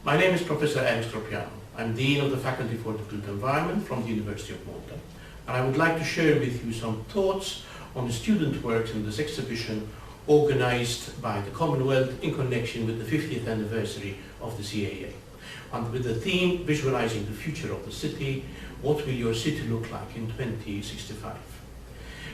My name is Professor Alex Torpiano. I'm Dean of the Faculty for the Built Environment from the University of Malta, and I would like to share with you some thoughts on the student works in this exhibition organized by the Commonwealth in connection with the 50th anniversary of the CAA, and with the theme Visualizing the Future of the City, what will your city look like in 2065?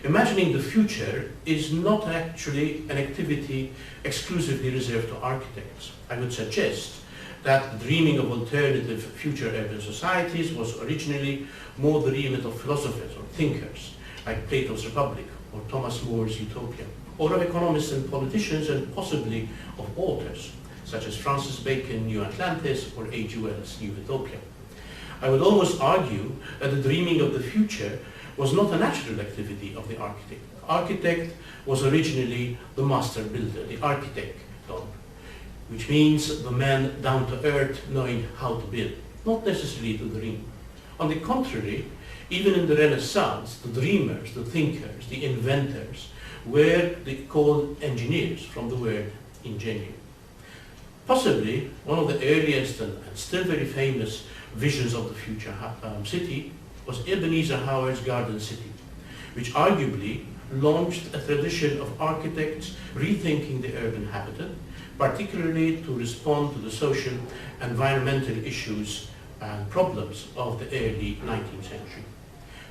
Imagining the future is not actually an activity exclusively reserved to architects. I would suggest that dreaming of alternative future urban societies was originally more the remit of philosophers or thinkers, like Plato's Republic or Thomas More's Utopia, or of economists and politicians, and possibly of authors, such as Francis Bacon, New Atlantis, or H.G. Wells' New Utopia. I would almost argue that the dreaming of the future was not a natural activity of the architect. The architect was originally the master builder, the architect, which means the man down to earth knowing how to build, not necessarily to dream. On the contrary, even in the Renaissance, the dreamers, the thinkers, the inventors were called engineers, from the word ingenium. Possibly one of the earliest and still very famous visions of the future city was Ebenezer Howard's Garden City, which arguably launched a tradition of architects rethinking the urban habitat, particularly to respond to the social and environmental issues and problems of the early 19th century.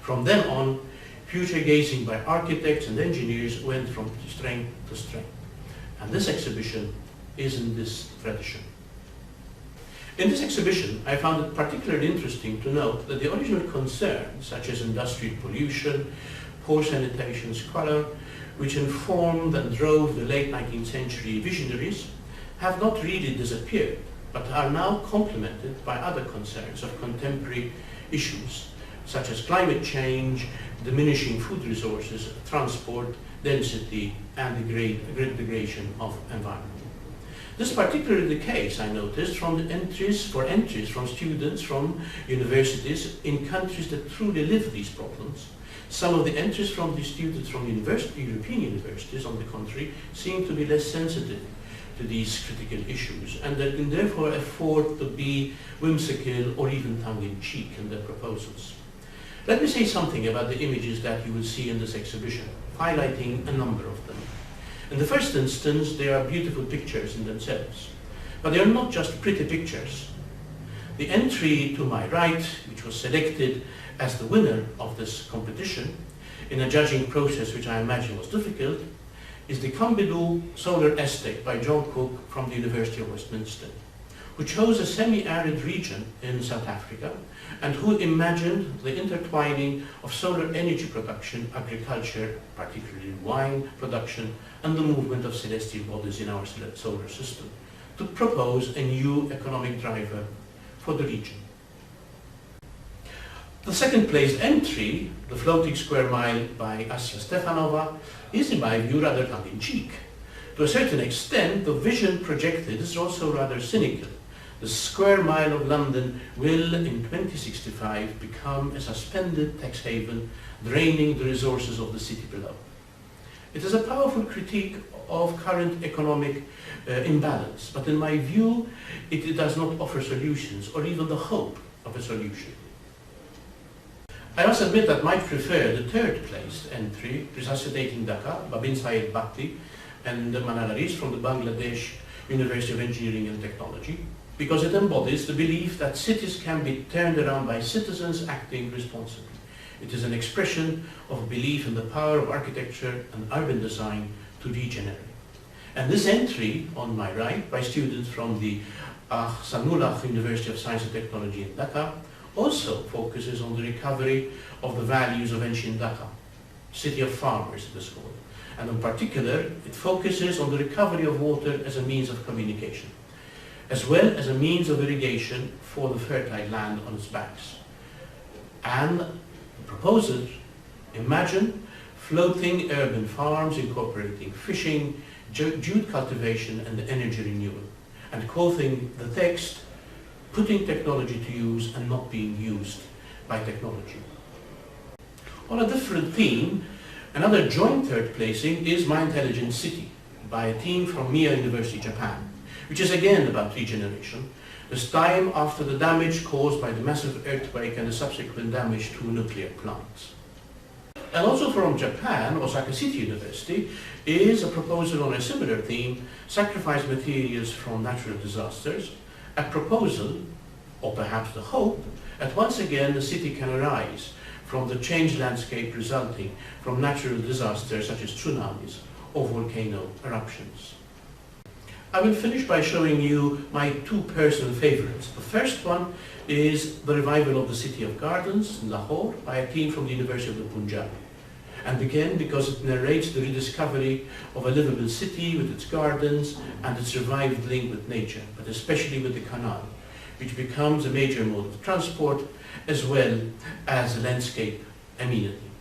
From then on, future gazing by architects and engineers went from strength to strength, and this exhibition is in this tradition. In this exhibition, I found it particularly interesting to note that the original concerns, such as industrial pollution, poor sanitation, squalor, which informed and drove the late 19th century visionaries, have not really disappeared, but are now complemented by other concerns of contemporary issues, such as climate change, diminishing food resources, transport, density, and the great degradation of environment. This is particularly the case, I noticed, from the entries from students from universities in countries that truly live these problems. Some of the entries from the students from European universities, on the contrary, seem to be less sensitive to these critical issues, and that can therefore afford to be whimsical or even tongue-in-cheek in their proposals. Let me say something about the images that you will see in this exhibition, highlighting a number of them. In the first instance, they are beautiful pictures in themselves, but they are not just pretty pictures. The entry to my right, which was selected as the winner of this competition, in a judging process which I imagine was difficult, is the Kambilu Solar Estate by John Cook from the University of Westminster, who chose a semi-arid region in South Africa and who imagined the intertwining of solar energy production, agriculture, particularly wine production, and the movement of celestial bodies in our solar system, to propose a new economic driver for the region. The second placed entry, the Floating Square Mile by Asya Stefanova, is in my view rather tongue-in-cheek. To a certain extent, the vision projected is also rather cynical. The square mile of London will, in 2065, become a suspended tax haven, draining the resources of the city below. It is a powerful critique of current economic imbalance, but in my view, it does not offer solutions or even the hope of a solution. I must admit that I might prefer the third placed entry, Resuscitating Dhaka, Babin Syed Bhakti and Manal Aris from the Bangladesh University of Engineering and Technology, because it embodies the belief that cities can be turned around by citizens acting responsibly. It is an expression of belief in the power of architecture and urban design to regenerate. And this entry on my right, by students from the Ahsanullah University of Science and Technology in Dhaka, also focuses on the recovery of the values of ancient Dhaka, city of farmers it is called. And in particular, it focuses on the recovery of water as a means of communication, as well as a means of irrigation for the fertile land on its banks. And the proposers imagine floating urban farms incorporating fishing, jute cultivation, and energy renewal, and quoting the text, putting technology to use and not being used by technology. On a different theme, another joint third placing is My Intelligent City by a team from Mia University, Japan, which is again about regeneration, this time after the damage caused by the massive earthquake and the subsequent damage to nuclear plants. And also from Japan, Osaka City University, is a proposal on a similar theme, sacrifice materials from natural disasters, a proposal, or perhaps the hope, that once again the city can arise from the changed landscape resulting from natural disasters such as tsunamis or volcano eruptions. I will finish by showing you my two personal favorites. The first one is the revival of the City of Gardens in Lahore by a team from the University of the Punjab. And again, because it narrates the rediscovery of a livable city with its gardens and its revived link with nature, but especially with the canal, which becomes a major mode of transport as well as a landscape amenity.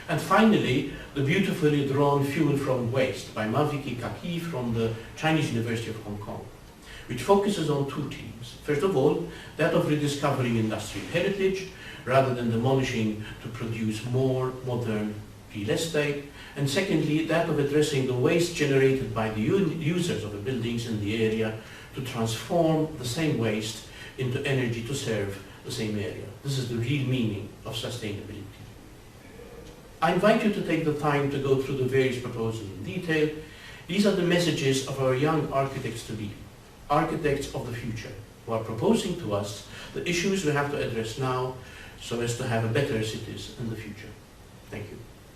And finally, the beautifully drawn Fuel from Waste by Maviki Kaki from the Chinese University of Hong Kong, which focuses on two themes. First of all, that of rediscovering industrial heritage rather than demolishing to produce more modern real estate. And secondly, that of addressing the waste generated by the users of the buildings in the area to transform the same waste into energy to serve the same area. This is the real meaning of sustainability. I invite you to take the time to go through the various proposals in detail. These are the messages of our young architects to be, architects of the future, who are proposing to us the issues we have to address now so as to have a better cities in the future. Thank you.